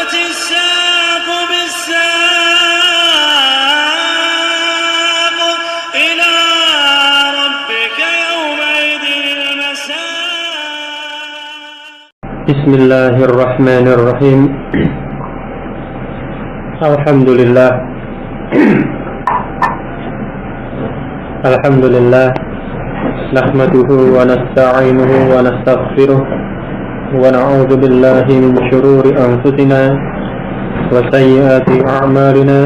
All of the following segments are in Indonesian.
والتفت الساق بالساق إلى ربك يومئذ المساق. بسم الله الرحمن الرحيم. الحمد لله نحمده ونستعينه ونستغفره ونعوذ بالله من شرور أنفسنا وسيئات أعمالنا.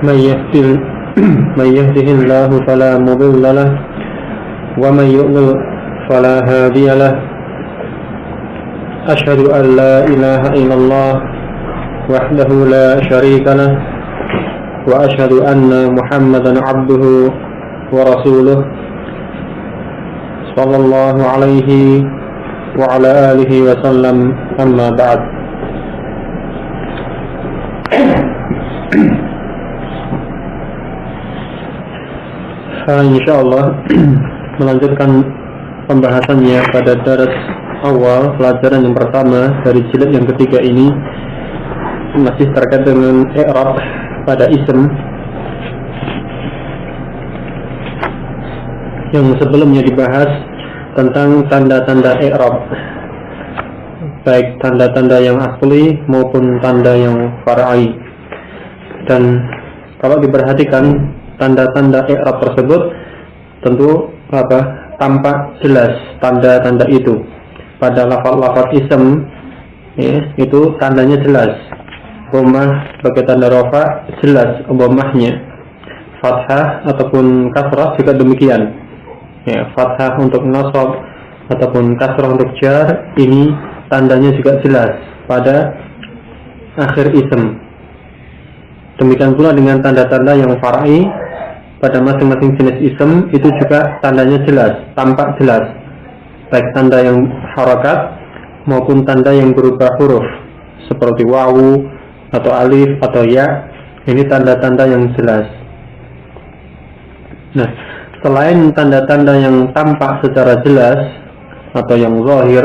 من يهده الله فلا مضل له ومن يضلل فلا هادي له. أشهد أن لا إله إلا الله وحده لا شريك له وأشهد أن محمدا عبده ورسوله صلى الله عليه وعلى آله وسلم. أما بعد. Insyaallah melanjutkan pembahasannya pada daras awal, pelajaran yang pertama dari jilid yang ketiga ini masih terkait dengan i'rab pada ism yang sebelumnya dibahas tentang tanda-tanda i'rab, baik tanda-tanda yang asli maupun tanda yang far'i. Dan kalau diperhatikan tanda-tanda i'rab tersebut tentu tampak jelas tanda-tanda itu pada lafaz-lafaz ism, ya, itu tandanya jelas. Dhammah sebagai tanda rafa jelas dhammahnya, fathah ataupun kasrah juga demikian, ya, fathah untuk nasab ataupun kasrah untuk jar, ini tandanya juga jelas pada akhir ism. Demikian pula dengan tanda-tanda yang far'i pada masing-masing jenis ism, itu juga tandanya jelas, tampak jelas, baik tanda yang harakat maupun tanda yang berupa huruf seperti wawu atau alif atau ya. Ini tanda-tanda yang jelas. Nah, selain tanda-tanda yang tampak secara jelas atau yang zahir,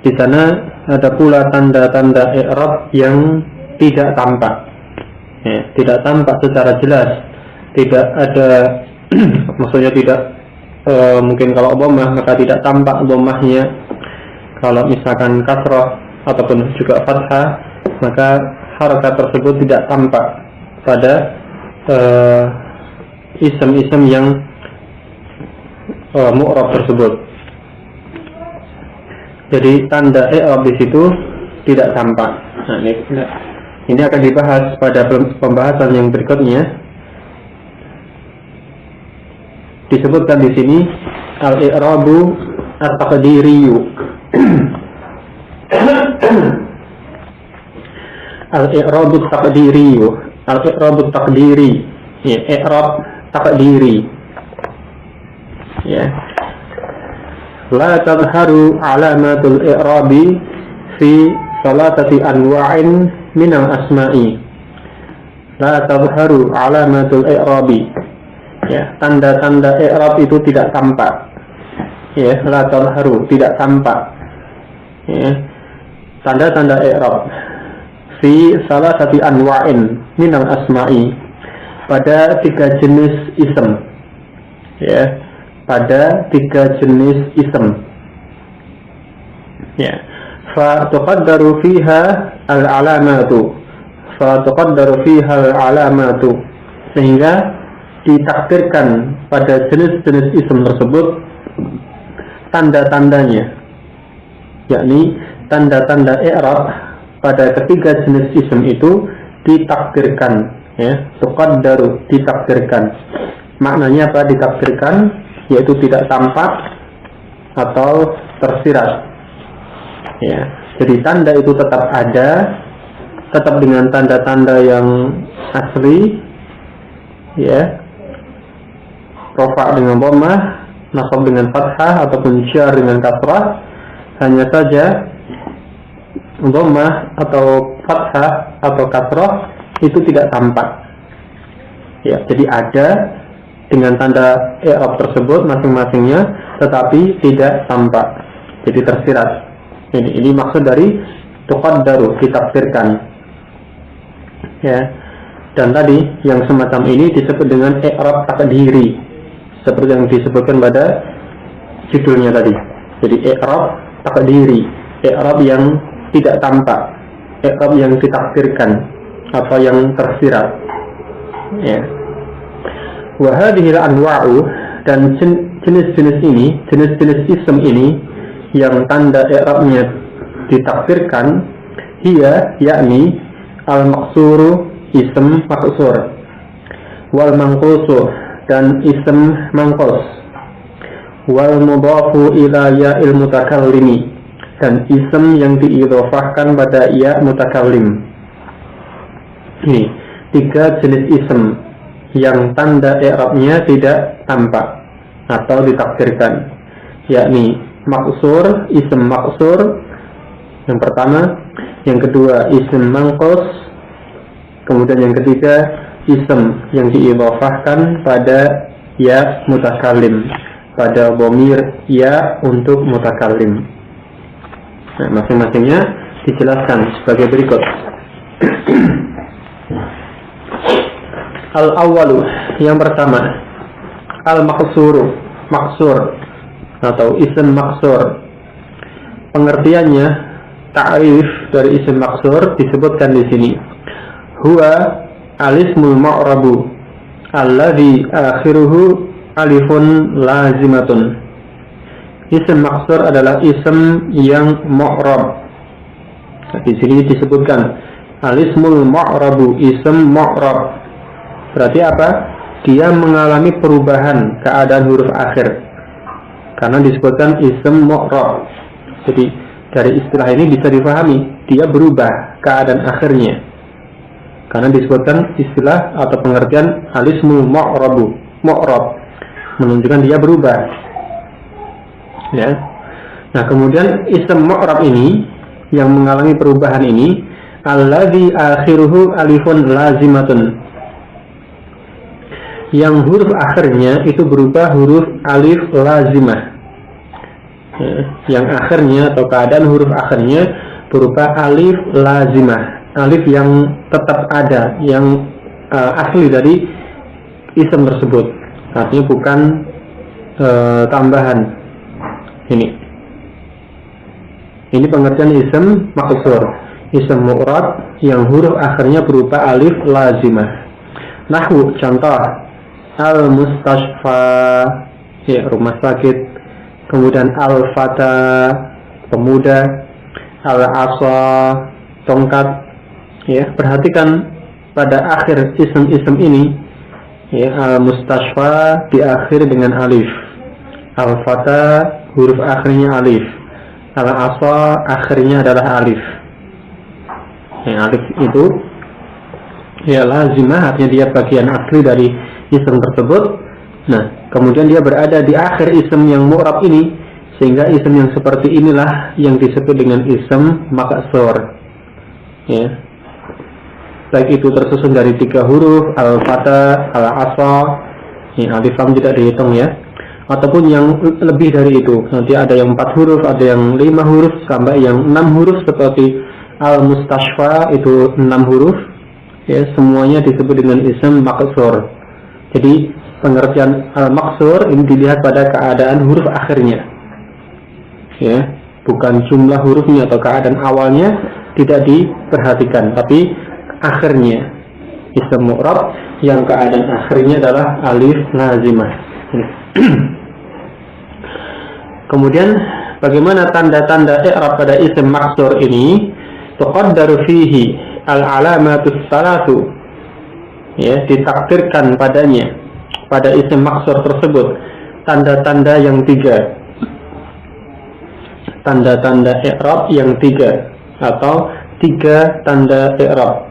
di sana ada pula tanda-tanda i'rab yang tidak tampak, ya, tidak tampak secara jelas, tidak ada maksudnya tidak mungkin kalau dhammah maka tidak tampak dhammahnya. Kalau misalkan kasrah ataupun juga fathah, maka harakat tersebut tidak tampak pada ism-ism yang mu'rab tersebut. Jadi tanda i'rab di situ tidak tampak. Nah, ini akan dibahas pada pembahasan yang berikutnya. Disebutkan di sini al-i'rabu at-taqdiriyu. Al-i'rabu at-taqdiriyu, al-i'rabu at-taqdiri, ya, i'rab taqdiri, ya. La tadharu alamatul i'rabi fi salatati anwa'in minal asma'i. La tadharu alamatul i'rabi, ya, tanda-tanda i'rab itu tidak tampak, ya, la tadharu, tidak tampak, ya, tanda-tanda i'rab fi salasati anwa'in minal asma'i, pada 3 jenis ism, ya, pada 3 jenis ism, ya. Fa tuqaddaru fiha al-alamatu, fa tuqaddaru fiha al-alamatu, sehingga ditakdirkan pada jenis-jenis ism tersebut tanda-tandanya, yakni tanda-tanda i'rab pada ketiga jenis ism itu ditakdirkan, ya, tuqaddaru, ditakdirkan. Maknanya apa ditakdirkan? Yaitu tidak tampak atau tersirat, ya. Jadi tanda itu tetap ada, tetap dengan tanda-tanda yang asli, ya, rafa dengan dhammah, nasab dengan fathah ataupun jar dengan kasrah. Hanya saja dhammah atau fathah atau kasrah itu tidak tampak, ya. Jadi ada dengan tanda i'rab tersebut masing-masingnya, tetapi tidak tampak, jadi tersirat. Ini maksud dari tuqaddaru, ditakdirkan. Ya. Dan tadi yang semacam ini disebut dengan i'rab takdiri, seperti yang disebutkan pada judulnya tadi. Jadi i'rab takdiri, i'rab yang tidak tampak, i'rab yang ditakdirkan atau yang tersirat. Ya. Wa hadhil anwa'u, dan jenis-jenis ini, jenis-jenis ism ini yang tanda i'rabnya ditakdirkan, hiya, yakni al-maqsuru, ism maqsur, wal manqusu, dan ism manqus, wal mudhafu ila ya'il mutakallimi, dan ism yang diidhofahkan pada ya mutakallim. Ini 3 jenis ism yang tanda i'rabnya tidak tampak atau ditakdirkan, yakni maqsur, ism maqsur yang pertama, yang kedua ism manqus, kemudian yang ketiga ism yang diidhofahkan pada ya mutakallim, pada dhamir ya untuk mutakallim. Nah, masing-masingnya dijelaskan sebagai berikut. Al-awwalu, yang pertama, al-maqsuru, maksur atau ism maksur. Pengertiannya, ta'rif dari ism maksur disebutkan di sini. Huwa alismul ma'rabu alladhi akhiruhu alifun lazimatun. Ism maksur adalah ism yang mu'rab. Di sini disebutkan alismul ma'rabu, ism mu'rab. Berarti apa? Dia mengalami perubahan keadaan huruf akhir, karena disebutkan ism mu'rab. Jadi dari istilah ini bisa difahami dia berubah keadaan akhirnya, karena disebutkan istilah atau pengertian alismul mu'rabu, mu'rab, menunjukkan dia berubah. Ya. Nah, kemudian ism mu'rab ini yang mengalami perubahan ini, alladzi akhiruhu alifun lazimatun, yang huruf akhirnya itu berubah huruf alif lazimah. Ya. Yang akhirnya atau keadaan huruf akhirnya berupa alif lazimah, alif yang tetap ada, yang asli dari ism tersebut, artinya bukan tambahan. Ini pengertian ism maqsur, ism mu'rab yang huruf akhirnya berupa alif lazimah. Nahwu, contoh, al-mustashfa, ya, rumah sakit. Kemudian al-fata, pemuda. Al-asa, tongkat. Ya, perhatikan pada akhir ism-ism ini, ya, al-mustashfa diakhiri dengan alif, al-fata huruf akhirnya alif, al-asa akhirnya adalah alif. Yang alif itu ya lazimah, artinya dia bagian asli dari ism tersebut. Nah, kemudian dia berada di akhir ism yang mu'rab ini, sehingga ism yang seperti inilah yang disebut dengan ism maqsur. Ya, baik itu tersusun dari 3 huruf, al-fata, al-asa, ya, alif lam tidak dihitung ya, ataupun yang lebih dari itu. Nanti ada yang 4 huruf, ada yang 5 huruf, sampai yang 6 huruf seperti al-mustashfa itu 6 huruf. Ya, semuanya disebut dengan ism maqsur. Jadi pengertian al-maqsur ini dilihat pada keadaan huruf akhirnya. Ya, bukan jumlah hurufnya atau keadaan awalnya tidak diperhatikan, tapi akhirnya. Ism mu'rab yang keadaan akhirnya adalah alif lazimah. Kemudian bagaimana tanda-tanda i'rab pada ism maqsur ini? Tuqaddaru fihi al-alamatus salatu, ya, ditakdirkan padanya, pada ism maqsur tersebut, tanda-tanda yang 3, tanda-tanda i'rab yang 3 atau 3 tanda i'rab.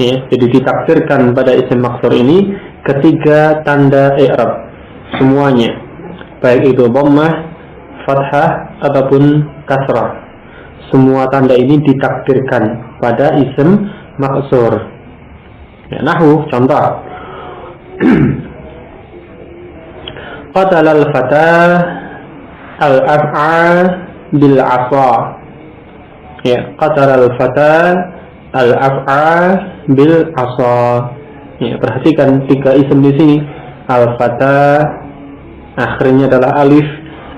Ya, jadi ditakdirkan pada ism maqsur ini ketiga tanda i'rab semuanya, baik itu dhammah, fathah ataupun kasrah. Semua tanda ini ditakdirkan pada ism maqsur. Ya, nahwu, contoh. Qatala al-fata al-af'a bil 'asa. Ya, qatala al-fata al-af'a bil asa. Ya, perhatikan 3 isim di sini. Al-fata akhirnya adalah alif,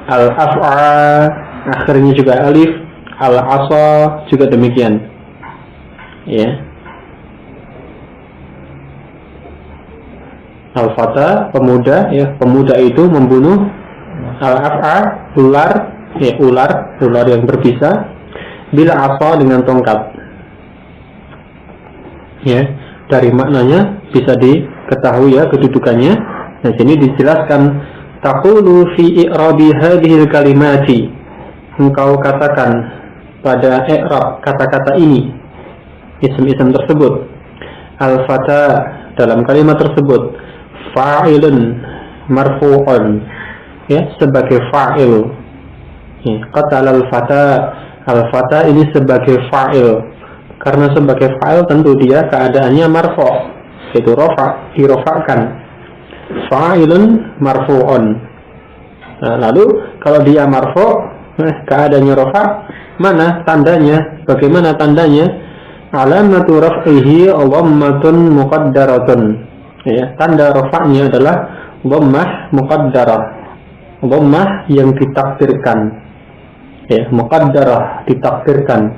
al-af'a akhirnya juga alif, al-asa juga demikian. Ya. Al-fata pemuda, ya, pemuda itu membunuh. Al-af'a ular, ya, ular yang berbisa. Bil asa dengan tongkat. Ya, dari maknanya bisa diketahui ya kedudukannya. Nah, sini dijelaskan taqulu fi i'rabi hadhil kalimati. Engkau katakan pada i'rab kata-kata ini, isim-isim tersebut. Al-fata dalam kalimat tersebut fa'ilun marfu'un, ya, sebagai fa'il. Ya, qatala al-fata, al-fata ini sebagai fa'il. Karena sebagai fa'il tentu dia keadaannya marfu', yaitu rafa', dirofa'kan. Fa'ilun marfu'un. Nah, lalu kalau dia marfu', keadaannya rafa', mana tandanya? Bagaimana tandanya? Alamatu raf'ihi dhammatun muqaddaratun. Ya, tanda rafa'nya adalah dhammah muqaddarah. Dhammah yang ditakdirkan. Ya, muqaddarah ditakdirkan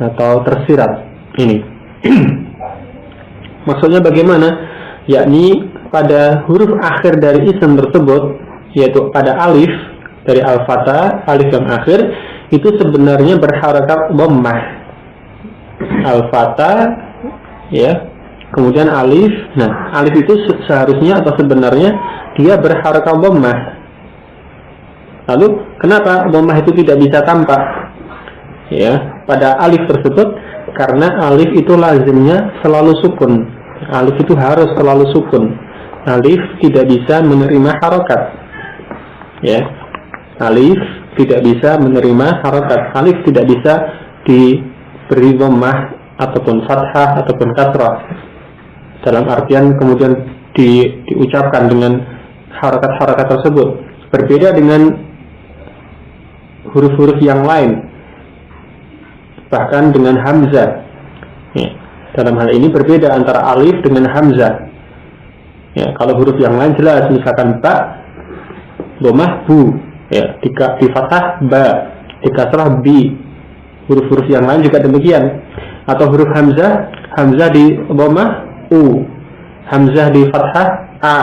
atau tersirat. Ini maksudnya bagaimana? Yakni pada huruf akhir dari isim tersebut, yaitu pada alif dari al-fata, alif yang akhir itu sebenarnya berharakat dhammah. Al-fata, ya, kemudian alif. Nah, alif itu seharusnya atau sebenarnya dia berharakat dhammah. Lalu kenapa dhammah itu tidak bisa tampak? Ya, pada alif tersebut, karena alif itu lazimnya selalu sukun. Alif itu harus selalu sukun. Alif tidak bisa menerima harokat. Ya, alif tidak bisa menerima harokat. Alif tidak bisa diberi dhammah ataupun fathah ataupun kasrah. Dalam artian kemudian diucapkan dengan harokat-harokat tersebut. Berbeda dengan huruf-huruf yang lain. Bahkan dengan hamzah. Ya, dalam hal ini berbeda antara alif dengan hamzah. Ya, kalau huruf yang lain jelas, misalkan ba, dhammah bu, ya, di fathah ba, di kasrah bi. Huruf-huruf yang lain juga demikian. Atau huruf hamzah, hamzah di dhammah u, hamzah di fathah a,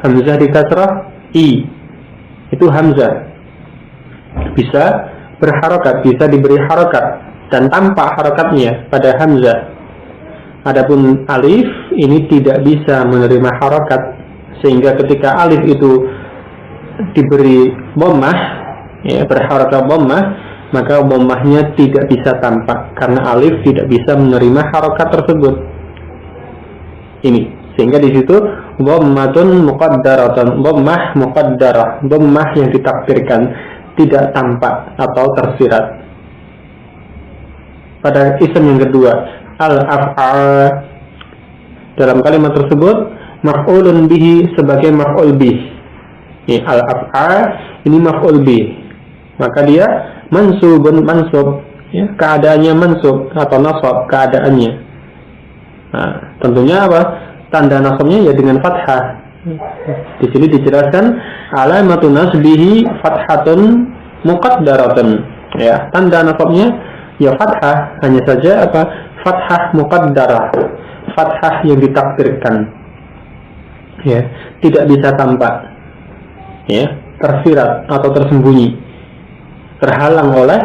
hamzah di kasrah i. Itu hamzah. Bisa berharokat, bisa diberi harokat dan tampak harokatnya pada hamzah. Adapun alif ini tidak bisa menerima harokat, sehingga ketika alif itu diberi dhammah, ya, berharokat dhammah, maka dhammahnya tidak bisa tampak karena alif tidak bisa menerima harokat tersebut. Ini sehingga di situ dhammatun muqaddaratun, dhammah muqaddarah, dhammah yang ditakdirkan, tidak tampak atau tersirat. Pada isim yang kedua, al-af'a, dalam kalimat tersebut maf'ulun bihi sebagai maf'ul bih. Ini al-af'a, ini maf'ul bih. Maka dia mansubun, mansub, ya, keadaannya mansub atau nasab keadaannya. Nah, tentunya apa? Tanda nasabnya ya dengan fathah. Di sini dijelaskan alamatu nasbihi fathatun muqaddaratun. Ya, tanda nasabnya ya fathah, hanya saja apa? Fathah muqaddarah, fathah yang ditakdirkan. Ya, tidak bisa tampak. Ya, tersirat atau tersembunyi, terhalang oleh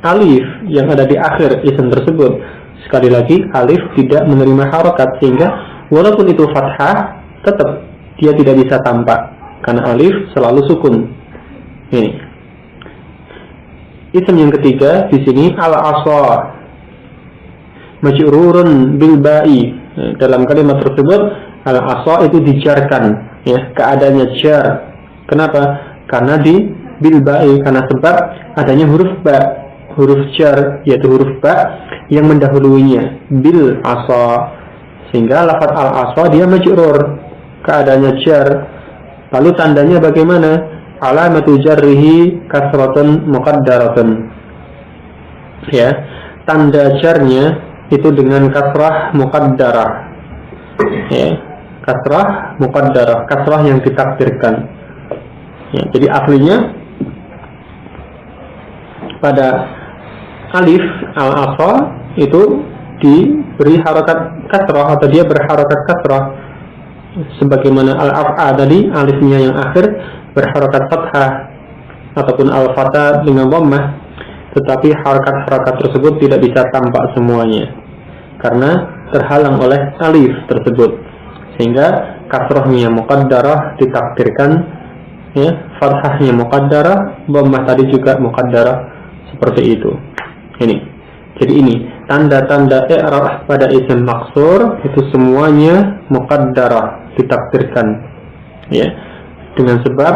alif yang ada di akhir isim tersebut. Sekali lagi, alif tidak menerima harokat, sehingga walaupun itu fathah, tetap dia tidak bisa tampak karena alif selalu sukun. Ini isim yang ketiga di sini al-asa, majrurun bil ba'i. Dalam kalimat tersebut al-asa itu dijarkan, ya, keadaannya jar. Kenapa? Karena di bil ba'i, karena sebab adanya huruf ba, huruf jar, yaitu huruf ba yang mendahuluinya, bil asa, sehingga lafaz al-asa dia majrur, keadaannya jar. Lalu tandanya bagaimana? Alamatu jarrihi kasratun muqaddaratun. ya, tanda jarnya itu dengan kasrah muqaddarah, ya, kasrah muqaddarah, kasrah yang ditakdirkan, ya. Jadi aslinya pada alif al-asal itu diberi harokat kasrah atau dia berharokat kasrah, sebagaimana al-af'a tadi alifnya yang akhir berharokat fathah ataupun al-fatha dengan dhammah, tetapi harokat-harokat tersebut tidak bisa tampak semuanya karena terhalang oleh alif tersebut, sehingga kasrahnya muqaddarah ditakdirkan, ya, fathahnya muqaddarah, dhammah tadi juga muqaddarah, seperti itu. Jadi ini tanda-tanda i'rab pada isim maksur itu semuanya muqaddarah, ditakdirkan, ya, dengan sebab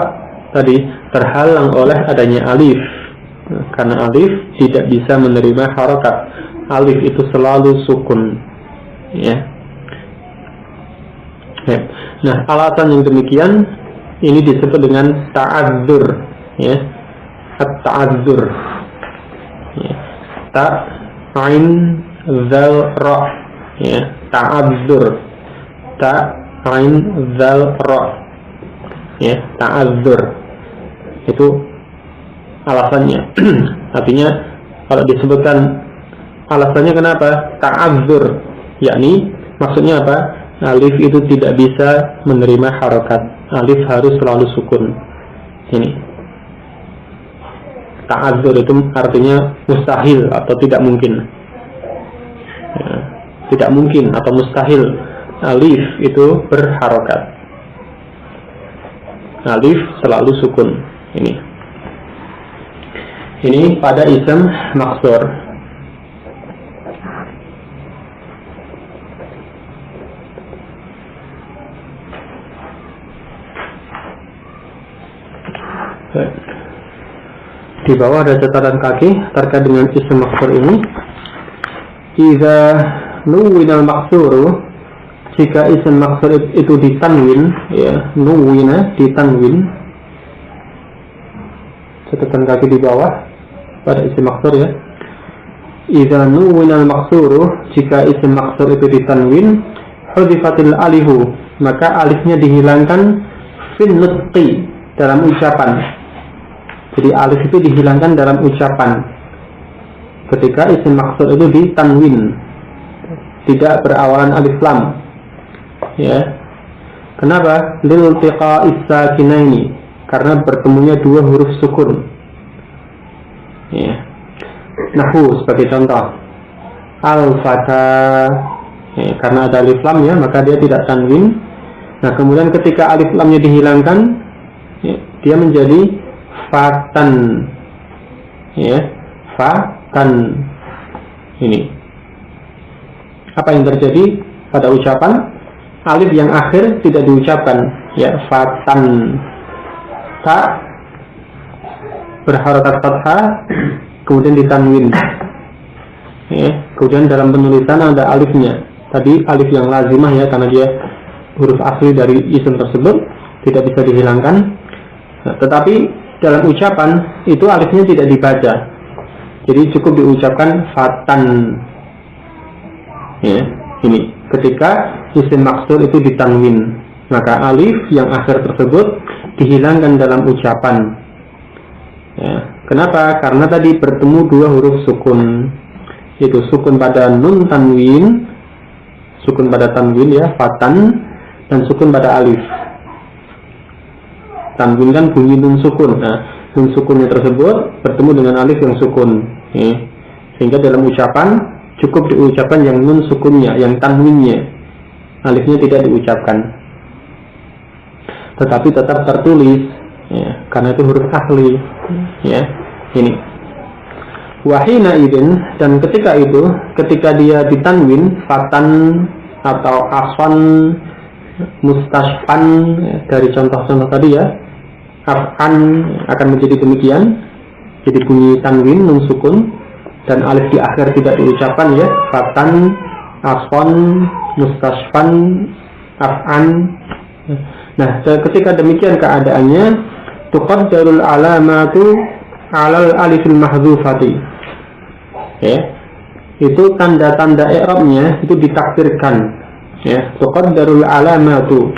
tadi terhalang oleh adanya alif. Karena alif tidak bisa menerima harokat, alif itu selalu sukun, ya. Nah, alasan yang demikian ini disebut dengan ta'adzur, ya, at-ta'adzur, ya. Ta ain zal ra, ya, ta'adzur, ta ain zal ra, ya, ta'adzur itu alasannya. Artinya kalau disebutkan alasannya kenapa ta'adzur, yakni maksudnya apa? Alif itu tidak bisa menerima harokat, alif harus selalu sukun. Ini ta'adzur itu artinya mustahil atau tidak mungkin, ya, tidak mungkin atau mustahil alif itu berharokat, alif selalu sukun. Ini pada isim maksur. Di bawah ada catatan kaki terkait dengan isim maksur ini. Idza nuwina al-maksuru, jika isim maksur itu ditanwin, ya, nuwina ditanwin, catatan kaki di bawah pada isim maksur, ya. Idza nuwina al-maksuru, jika isim maksur itu ditanwin, hudifatil alifu, maka alifnya dihilangkan fin nutqi, dalam ucapan. Jadi alif itu dihilangkan dalam ucapan ketika isim maksur itu ditanwin, tidak berawalan alif lam, ya. Kenapa? Lil tiqa'is sakinaini, karena bertemunya dua huruf sukun, ya. Nahwu sebagai contoh al-fata, ya, karena ada alif lam, ya, maka dia tidak tanwin. Nah, kemudian ketika alif lamnya dihilangkan, ya, dia menjadi fatan, ya, fatan. Ini apa yang terjadi pada ucapan? Alif yang akhir tidak diucapkan, ya, fatan. Ta berharokat fathah kemudian ditanwin, ya. Kemudian dalam penulisan ada alifnya, tadi alif yang lazimah, ya, karena dia huruf asli dari isim tersebut, tidak bisa dihilangkan. Nah, tetapi dalam ucapan itu alifnya tidak dibaca, jadi cukup diucapkan fatan, ya. Ini ketika isim maksur itu ditanwin, maka alif yang akhir tersebut dihilangkan dalam ucapan, ya. Kenapa? Karena tadi bertemu dua huruf sukun, yaitu sukun pada nun tanwin, sukun pada tanwin, ya, fatan, dan sukun pada alif. Tanwin kan bunyi nun sukun. Nah, nun sukunnya tersebut bertemu dengan alif yang sukun, ya. Sehingga dalam ucapan cukup diucapkan yang nun sukunnya, yang tanwinnya, alifnya tidak diucapkan, tetapi tetap tertulis, ya, karena itu huruf asli, ya. Ini wahina idin, dan ketika itu, ketika dia ditanwin fatan atau aswan, mustashfan, ya, dari contoh-contoh tadi, ya, af'an akan menjadi demikian, jadi bunyi tanwin nun sukun dan alif di akhir tidak diucapkan, ya, fatan, aswan, mustashfan, af'an. Nah, ketika demikian keadaannya, tuqaddarul alamatu alal alifil mahdzufati, ya, itu tanda-tanda i'rabnya itu ditakdirkan, ya. Tuqaddarul alamatu,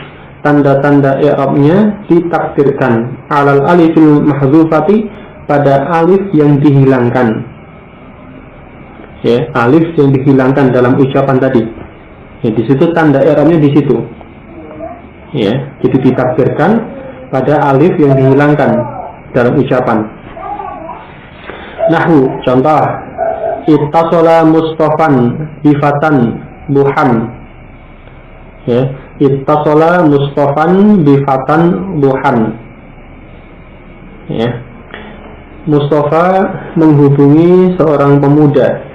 tanda-tanda i'rabnya ditakdirkan alal alifil mahdzufati, pada alif yang dihilangkan, ya, alif yang dihilangkan dalam ucapan tadi, ya, di situ tanda i'rabnya di situ, ya, jadi ditakdirkan pada alif yang dihilangkan dalam ucapan. Nahwu, contoh, ittasala Mustafan bifatan buhan, ya, ittasala Mustafan bifatan buhan, ya, Mustafa menghubungi seorang pemuda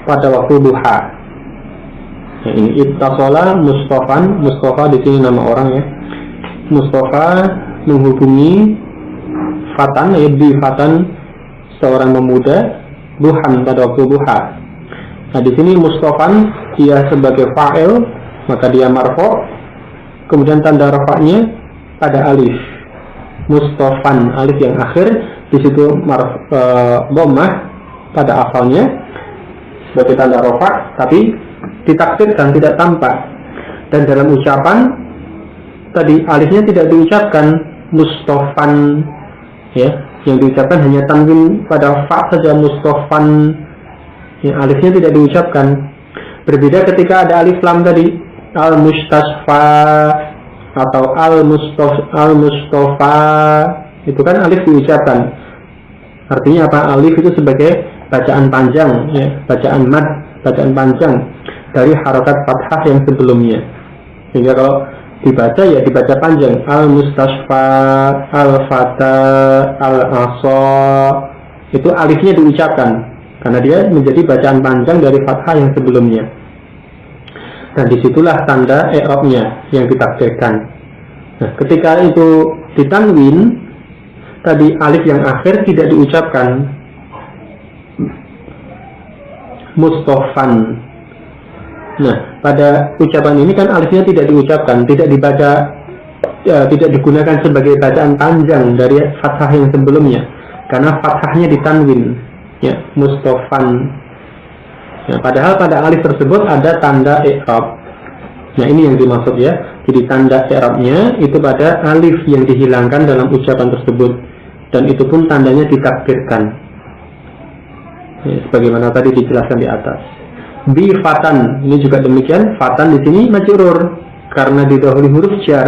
pada waktu duha. Ya, ini ittasala Mustafan, Mustafa di sini nama orang, ya. Mustafa menghubungi fatan, ya, bifatan seorang pemuda duhan pada waktu duha. Nah, di sini Mustafan dia sebagai fa'il, maka dia marfu', kemudian tanda rafa'nya pada alif. Mustafan, alif yang akhir di situ dhammah pada asalnya sebagai tanda rafa', tapi ditakdirkan tidak tampak. Dan dalam ucapan tadi alifnya tidak diucapkan Mustafan, ya, yang diucapkan hanya tanwin pada fa saja, Mustafan, ya, alifnya tidak diucapkan. Berbeda ketika ada alif lam tadi, al-mustasfa atau al-mustafa, itu kan alif diucapkan. Artinya apa? Alif itu sebagai bacaan panjang, ya, bacaan mad, bacaan panjang dari harokat fathah yang sebelumnya, sehingga kalau dibaca ya dibaca panjang, al-mustasfa, al-fata, al-asa, itu alifnya diucapkan karena dia menjadi bacaan panjang dari fathah yang sebelumnya. Dan disitulah tanda i'rabnya yang ditakdirkan. Nah, ketika itu ditanwin, tadi alif yang akhir tidak diucapkan, Mustafan. Nah, pada ucapan ini kan alifnya tidak diucapkan, tidak dibaca, tidak digunakan sebagai bacaan panjang dari fathah yang sebelumnya, karena fathahnya ditanwin, ya, Mustafan. Nah, padahal pada alif tersebut ada tanda i'rab. Nah, ini yang dimaksud, ya. Jadi tanda i'rabnya itu pada alif yang dihilangkan dalam ucapan tersebut, dan itu pun tandanya ditakdirkan, ya, sebagaimana tadi dijelaskan di atas. Bi fatan, ini juga demikian. Fatan di sini majrur karena didahului huruf jar.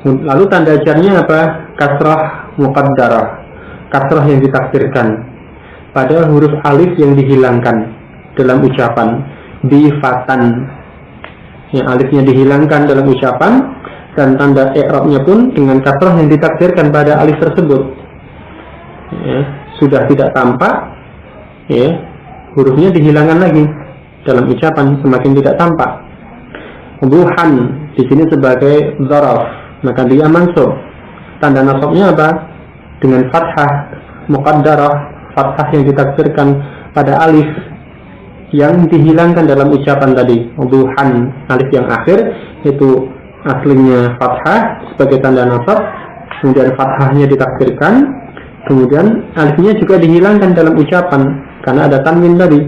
Lalu tanda jarnya apa? Kasrah muqaddarah, kasrah yang ditakdirkan pada huruf alif yang dihilangkan dalam ucapan. Bi fatan, yang alifnya dihilangkan dalam ucapan, dan tanda i'rabnya pun dengan kasrah yang ditakdirkan pada alif tersebut, ya, sudah tidak tampak, ya, hurufnya dihilangkan lagi dalam ucapan, semakin tidak tampak. Duhan di sini sebagai dzaraf, maka dia mansub. Tanda nasabnya apa? Dengan fathah muqaddarah, fathah yang ditakdirkan pada alif yang dihilangkan dalam ucapan tadi. Duhan, alif yang akhir itu aslinya fathah sebagai tanda nasab, kemudian fathahnya ditakdirkan, kemudian alifnya juga dihilangkan dalam ucapan karena ada tanwin tadi,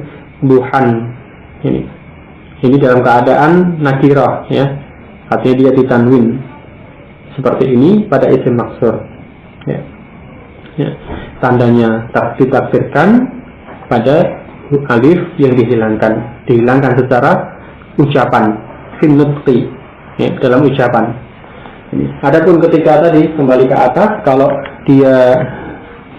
duhan. Ini dalam keadaan nakirah, ya, artinya dia ditanwin seperti ini pada isim maksur, ya. Ya, tandanya ditakdirkan pada alif yang dihilangkan secara ucapan, finutqi, ya, dalam ucapan. Adapun ketika tadi kembali ke atas, kalau dia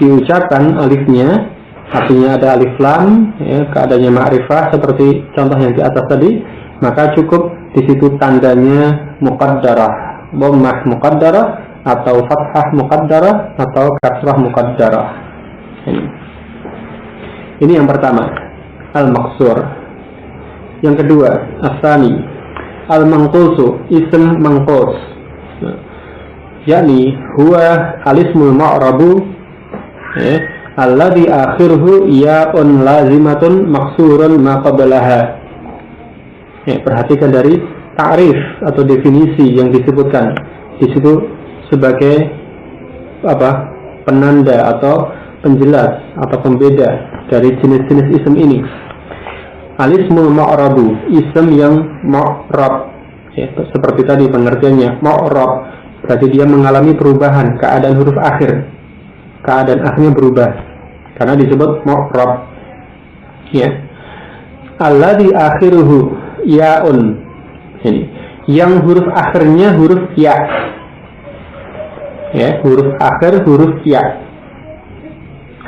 diucapkan alifnya, artinya ada alif lam, ya, keadaannya ma'rifah seperti contoh yang di atas tadi, maka cukup di situ tandanya muqaddarah, dhammah muqaddarah atau fathah muqaddarah atau kasrah muqaddarah. Ini yang pertama, al-maqsur. Yang kedua, as-tsani, al-manqusu, ism manqus, yakni huwa al-ismul ma'rabu, ya, alladhi akhiruhu ya'un lazimatun maksurun ma qablaha. Ya, perhatikan dari ta'rif atau definisi yang disebutkan di situ sebagai apa? Penanda atau penjelas atau pembeda dari jenis-jenis isim ini. Al-ismul mu'rabu, isim yang mu'rab, ya, seperti tadi pengertiannya mu'rab, berarti dia mengalami perubahan keadaan huruf akhir, keadaan akhirnya berubah karena disebut mu'rab, ya. Alladzi akhiruhu ya'un, ini yang huruf akhirnya huruf ya, ya, huruf akhir huruf ya.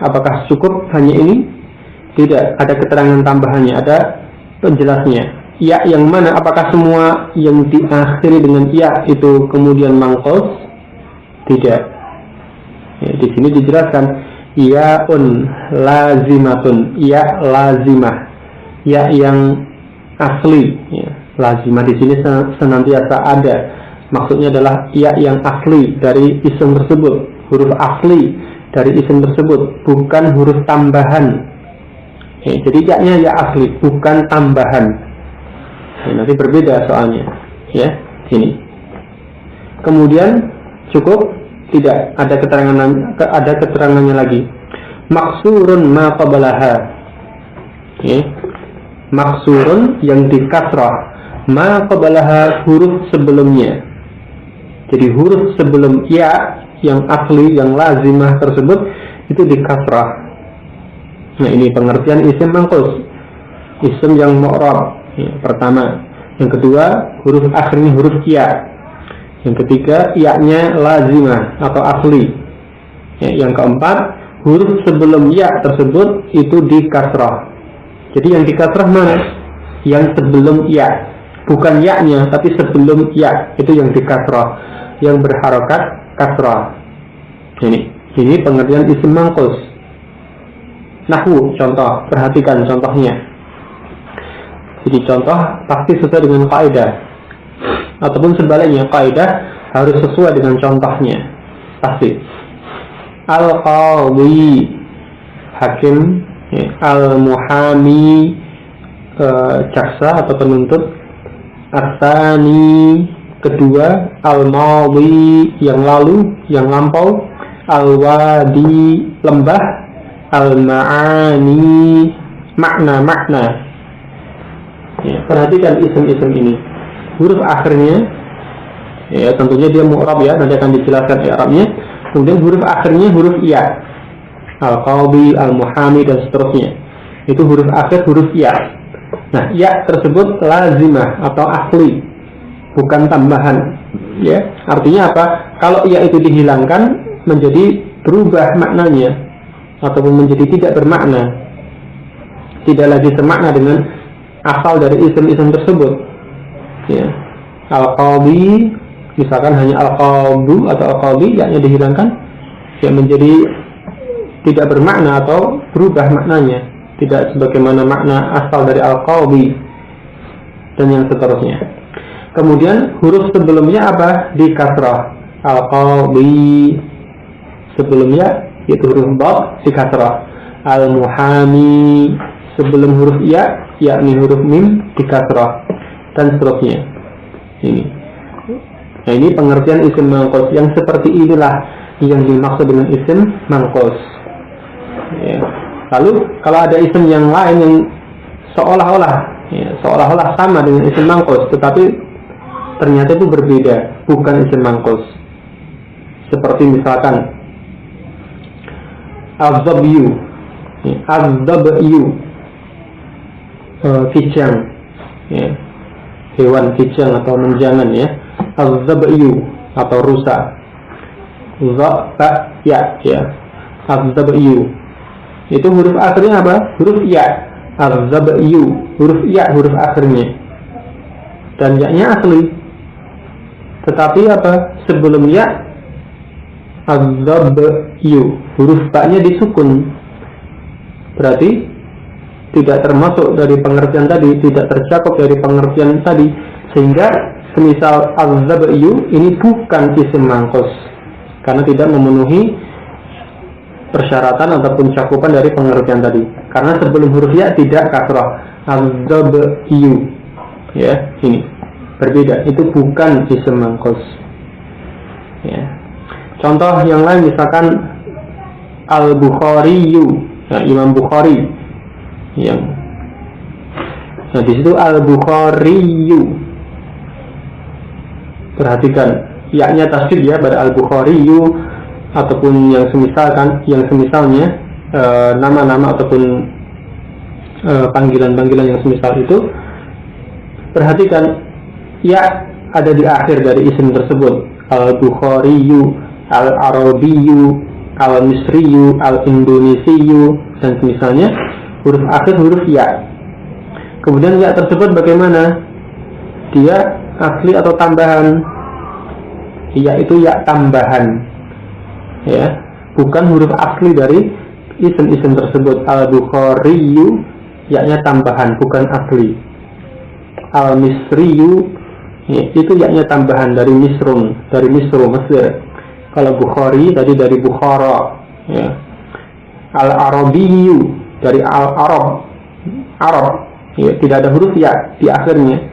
Apakah cukup hanya ini? Tidak, ada keterangan tambahannya, ada penjelasnya. Ya yang mana? Apakah semua yang diakhiri dengan ya itu kemudian mangkos? Tidak. Ya, di sini dijelaskan yaun lazimatun, ya lazimah, ya yang asli. Ya, lazimah di sini senantiasa ada. Maksudnya adalah ya yang asli dari isim tersebut, huruf asli dari isim tersebut, bukan huruf tambahan. Ya, jadi ya-nya ya asli, bukan tambahan. Ya, nanti berbeda soalnya, ya, sini. Kemudian cukup? Tidak, ada keterangannya lagi. Maksurun ma qablaha. Ya. Maksurun yang dikasrah, ma qablaha huruf sebelumnya. Jadi huruf sebelum ya yang asli, yang lazimah tersebut itu dikasrah. Nah, ini pengertian isim mangkus, isim yang mu'rab, ya, pertama. Yang kedua, huruf akhirnya huruf ya. Yang ketiga, ya-nya lazimah atau asli, ya. Yang keempat, huruf sebelum ya tersebut itu dikasrah. Jadi yang dikasrah mana? Yang sebelum ya, bukan ya-nya tapi sebelum ya, itu yang dikasrah, yang berharokat kasrah. Ini pengertian isim mangkus. Nahwu, contoh, perhatikan contohnya. Jadi contoh pasti sesuai dengan kaidah, ataupun sebaliknya, kaidah harus sesuai dengan contohnya, pasti. Al-qadhi, hakim, ya. Al-muhami, jaksa atau penuntut. As-sani, kedua. Al-madhi, yang lalu, yang lampau. Al-wadi, lembah. Al-ma'ani, makna-makna. Ya, perhatikan isim-isim ini. Huruf akhirnya, ya tentunya dia mu'rab, ya, nanti akan dijelaskan i'rabnya. Kemudian huruf akhirnya huruf ya. Al-qadhi, al-muhami, dan seterusnya. Itu huruf akhir huruf ya. Nah, ya tersebut lazimah atau asli, bukan tambahan, ya. Artinya apa? Kalau ya itu dihilangkan menjadi berubah maknanya, ataupun menjadi tidak bermakna, tidak lagi semakna dengan asal dari isim-isim tersebut, ya. Al-qadhi, misalkan hanya al-qadhu atau al-qadhi, ya-nya dihilangkan, ya menjadi tidak bermakna atau berubah maknanya, tidak sebagaimana makna asal dari al-qadhi, dan yang seterusnya. Kemudian huruf sebelumnya apa? Di kasrah. Al-qadhi sebelumnya yaitu huruf ba di kasrah. Al-muhami sebelum huruf ya, yakni huruf mim di kasrah, dan seterusnya. Ini. Nah, ini pengertian isim mangkus. Yang seperti inilah yang dimaksud dengan isim mangkus, ya. Lalu kalau ada isim yang lain yang seolah-olah, ya, seolah-olah sama dengan isim mangkus, tetapi ternyata itu berbeda, bukan isim mangkus. Seperti misalkan az-zabyu, ya, az-zabyu, kijang, ya, hewan kijang atau menjangan, ya. Az-zabyu atau rusa. Za ya, ya. Az-zabyu. Itu huruf akhirnya apa? Huruf ya. Az-zabyu, huruf ya, huruf akhirnya. Dan ya-nya asli. Tetapi apa? Sebelum ya, az-zabyu, huruf ba-nya disukun. Berarti tidak termasuk dari pengertian tadi, tidak tercakup dari pengertian tadi, sehingga semisal az-zabyu ini bukan isim mangkus karena tidak memenuhi persyaratan ataupun cakupan dari pengertian tadi. Karena sebelum huruf ya tidak kasrah, az-zabyu, ya, ini berbeda, itu bukan isim mangkus, ya. Contoh yang lain misalkan Al-Bukhari, nah, Imam Bukhari yang nah di situ Al-Bukhari. Perhatikan ya-nya tasdid ya pada Al-Bukhari ataupun yang semisalnya nama-nama ataupun panggilan-panggilan yang semisal itu. Perhatikan ya ada di akhir dari isim tersebut. Al-Bukhariyu, Al-Arabiyu, Al-Misriyu, Al-Indonesiyu dan semisalnya, huruf akhir huruf ya. Kemudian ya tersebut bagaimana? Dia asli atau tambahan? Ya itu ya tambahan, ya, bukan huruf asli dari isim-isim tersebut. Al-Bukhariyu ya-nya tambahan, bukan asli. Al-Misriyu ya, itu ya-nya tambahan dari Misrun, dari Misru, Mesir. Kalau Bukhari tadi dari Bukhara, ya. Al-Arabiyu dari Al-Arab, Arab, ya, tidak ada huruf ya di akhirnya.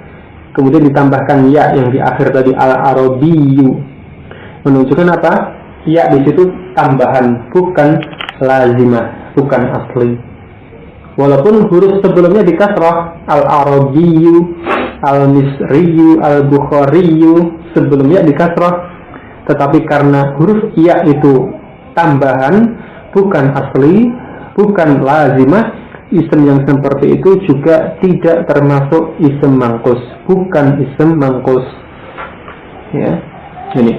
Kemudian ditambahkan ya yang di akhir tadi Al-Arabiyu, menunjukkan apa? Ya di situ tambahan, bukan lazimah, bukan asli. Walaupun huruf sebelumnya di kasrah, Al-Arabiyu, Al-Misriyu, Al-Bukhariyu sebelumnya di kasrah, tetapi karena huruf ya itu tambahan, bukan asli, bukan lazimah, isim yang seperti itu juga tidak termasuk isim mangkus, bukan isim mangkus. Ya, ini.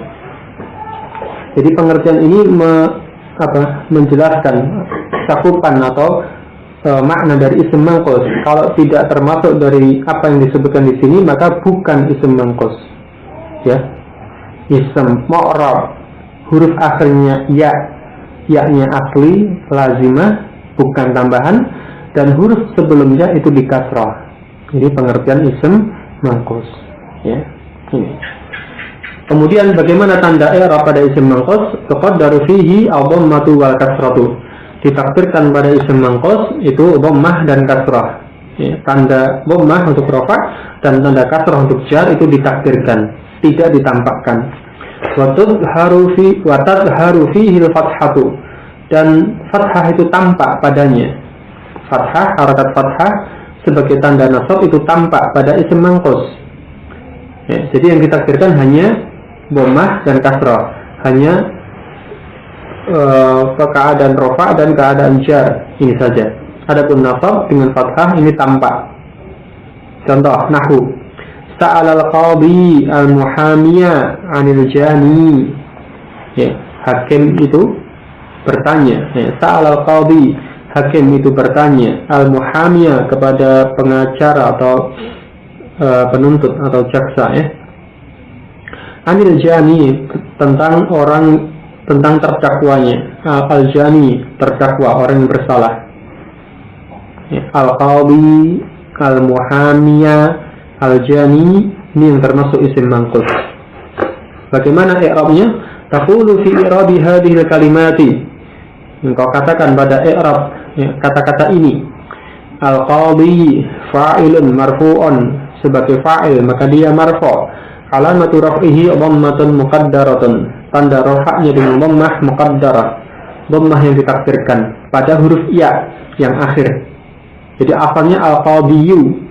Jadi pengertian ini menjelaskan cakupan atau makna dari isim mangkus. Kalau tidak termasuk dari apa yang disebutkan di sini, maka bukan isim mangkus. Ya, isim mu'rab, huruf akhirnya ya-nya asli, lazimah, bukan tambahan, dan huruf sebelumnya itu di kasrah. Ini pengertian isim mangkus. Ya, ini. Kemudian bagaimana tanda i'rab pada isim mangkus? Tuqaddaru fihi ad-dhammatu wal kasratu. Ditakdirkan pada isim mangkus itu dhammah dan kasrah. Ya, tanda dhammah untuk rafa dan tanda kasrah untuk jar itu ditakdirkan, tidak ditampakkan. Wa tadhharu fihi al-fathatu, dan fathah itu tampak padanya. Fathah, harakat fathah sebagai tanda nasab itu tampak pada isim mangkus. Ya, jadi yang ditakdirkan hanya dhammah dan kasrah, hanya keadaan rafa dan keadaan jar, ini saja. Adapun nasab dengan fathah ini tampak. Contoh nahwu, sa'ala al-qadhi al-muhamiya 'anil jani. Ya, hakim itu bertanya. Ya, sa'ala al-qadhi, hakim itu bertanya, al-muhamiya kepada pengacara atau penuntut atau jaksa, ya. 'Anil jani, tentang orang, tentang terdakwanya. Al-jani, terdakwa, orang yang bersalah. Ya, al-qadhi, al-muhamiya, al-jani, ini yang termasuk isim mangkus. Bagaimana i'rabnya? Taqulu fi i'rabi hadhihi al-kalimati. Engkau katakan pada i'rab ya, kata-kata ini. Al-qadhi fa'ilun marfu'un, sebagai fa'il maka dia marfu'. Alamatu raf'ihi dhammatun muqaddaratun, tanda rafa'nya dengan dhammah muqaddarah, dhammah yang ditakdirkan pada huruf ya yang akhir. Jadi asalnya al-qadhiyu.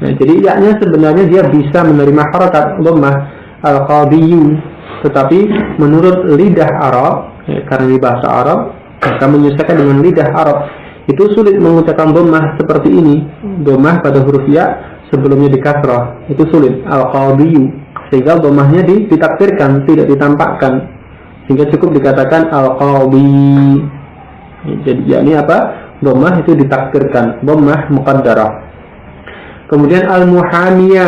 Nah, jadi ya-nya sebenarnya dia bisa menerima harakat dhammah al-qadhiyu, tetapi menurut lidah Arab, ya, karena di bahasa Arab maka menyesuaikan dengan lidah Arab, itu sulit mengucapkan dhammah seperti ini. Dhammah pada huruf ya sebelumnya di kasrah itu sulit, al-qadhiyu, sehingga dhammahnya ditakdirkan, tidak ditampakkan, sehingga cukup dikatakan al-qadhi. Jadi yakni apa? Dhammah itu ditakdirkan, dhammah muqaddarah. Kemudian al-muhamiya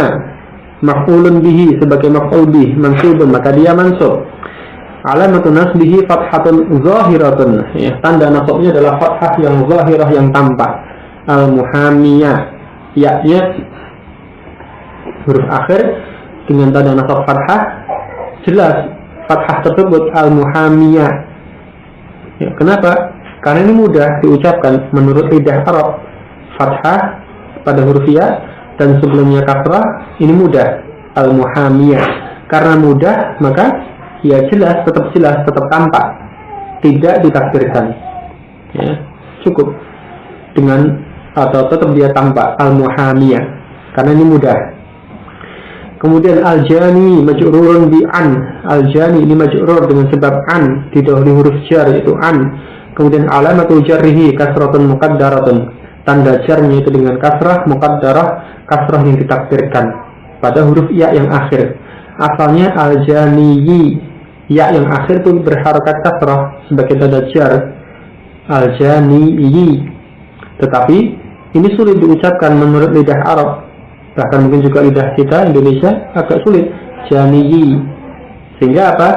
maf'ulun bihi, sebagai maf'ul bih, mansubun, maka dia mansub. Alamatu nasbihi fathatun zahiratun, ya, tanda nasabnya adalah fathah yang zahirah, yang tampak. Al-muhamiya, ya-nya huruf akhir dengan tanda nasab fathah, jelas fathah tersebut al-muhamiya. Ya, kenapa? Karena ini mudah diucapkan menurut lidah Arab. Fathah pada huruf ya dan sebelumnya kasrah, ini mudah, al-muhamiya. Karena mudah maka ya jelas, tetap tampak. tidak ditakdirkan. Ya, cukup dengan atau tetap dia tanpa al-muhamiyah karena ini mudah. Kemudian al-jani majrurun bi an. Al-jani ini majrur dengan sebab an, didahului huruf jar yaitu an. Kemudian alamatul jarrihi kasratun muqaddaratun. Tanda jarnya itu dengan kasrah muqaddarah, kasrah yang ditakdirkan pada huruf ya yang akhir. Asalnya al-janiyi, ya yang akhir itu berharokat kasrah sebagai tanda jar. Al-janiyi. Tetapi ini sulit diucapkan menurut lidah Arab, bahkan mungkin juga lidah kita Indonesia agak sulit. Janiyi, sehingga apa?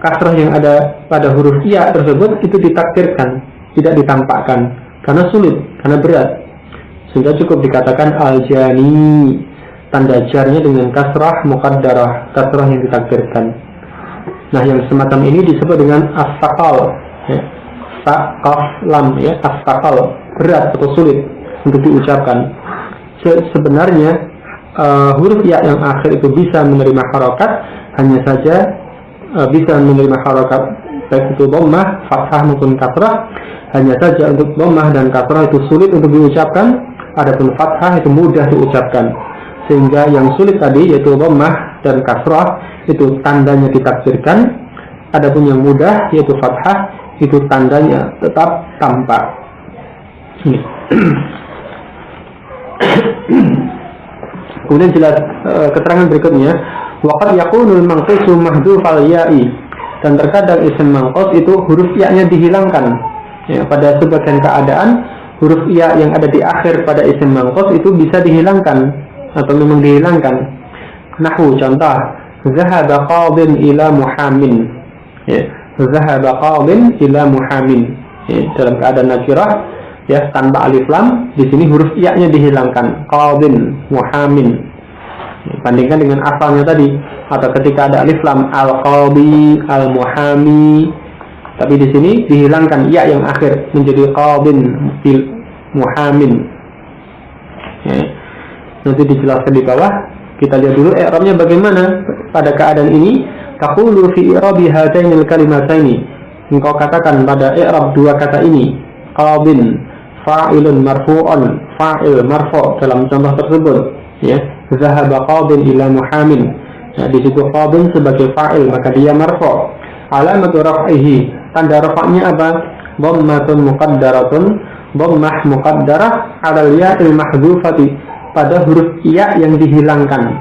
Kasrah yang ada pada huruf ya tersebut itu ditakdirkan, tidak ditampakkan karena sulit, karena berat, sehingga cukup dikatakan al-jani, tanda jarnya dengan kasrah muqaddarah, kasrah yang ditakdirkan. Nah, yang semacam ini disebut dengan as-saqal, ya. Saqaf lam, ya, as-saqal, berat atau sulit untuk diucapkan. Sebenarnya huruf ya yang akhir itu bisa menerima harokat, hanya saja bisa menerima harokat baik itu dhammah, fathah maupun kasrah. Hanya saja untuk dhammah dan kasrah itu sulit untuk diucapkan, adapun fathah itu mudah diucapkan. Sehingga yang sulit tadi yaitu dhammah dan kasrah itu tandanya ditakdirkan, adapun yang mudah yaitu fathah itu tandanya tetap tampak. Kemudian jelas keterangan berikutnya, waqad yakunul manqusu mahdhufal ya'i, dan terkadang isim manqus itu huruf ya-nya dihilangkan. Ya, pada sebagian keadaan huruf ya yang ada di akhir pada isim manqus itu bisa dihilangkan atau memang dihilangkan. Nahwu contoh, zahaba qadin ila muhamin. Ya, zahaba qadin ila muhamin. Ya, dalam keadaan nakirah, ya, tanpa alif lam, di sini huruf ya-nya dihilangkan. Qadin, muhamin. Bandingkan dengan asalnya tadi, atau ketika ada alif lam, al-qadi, al-muhami. Tapi di sini dihilangkan ya yang akhir menjadi qadin, muhamin. Ya. Nanti dijelaskan di bawah. Kita lihat dulu i'rabnya bagaimana pada keadaan ini. Taqulu fi i'rabi hatainil kalimataini. Engkau katakan pada i'rab dua kata ini, qadin fa'ilun marfu'un, fa'il marfu' dalam contoh tersebut, ya. Zahaba qadin ila muhamin. Nah, di situ qadin sebagai fa'il, maka dia marfu'. Alamatu raf'ihi, tanda rafa'nya apa? Dhammatun muqaddaratun, dhammah muqaddarah 'ala al-ya'il mahdhufati, pada huruf ya yang dihilangkan.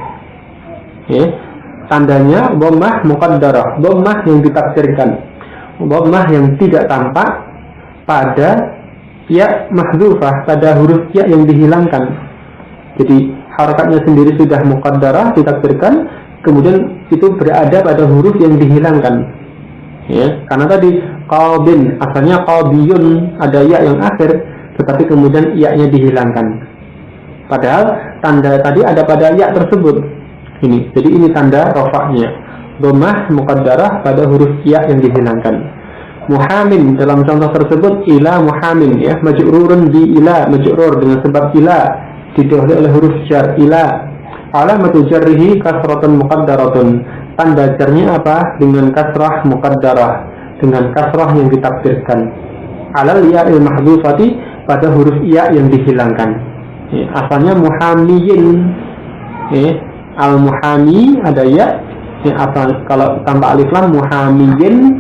Ya. Tandanya dhammah muqaddarah, dhammah yang ditakdirkan, dhammah yang tidak tampak pada ya mahdhufah, pada huruf ya yang dihilangkan. Jadi harakatnya sendiri sudah muqaddarah, ditakdirkan, kemudian itu berada pada huruf yang dihilangkan. Ya, karena tadi qadin asalnya qadiyun, ada ya yang akhir, tetapi kemudian ya-nya dihilangkan. Padahal tanda tadi ada pada ya tersebut. Ini, jadi ini tanda rafa'nya. Dhammah muqaddarah pada huruf ya yang dihilangkan. Muhamin dalam contoh tersebut ila muhamin, ya, majrurun bi ila, majrur dengan sebab ila, didahului oleh huruf jar ila. Alamatu jarrihi kasratun muqaddaratun, tanda jarnya apa? Dengan kasrah muqaddarah, dengan kasrah yang ditakdirkan. Alal ya'il mahdhufati, pada huruf ya yang dihilangkan. Ya, asalnya muhamiyin, ya, al muhami ada ya, ya, apa kalau tanpa alif lam muhamiyin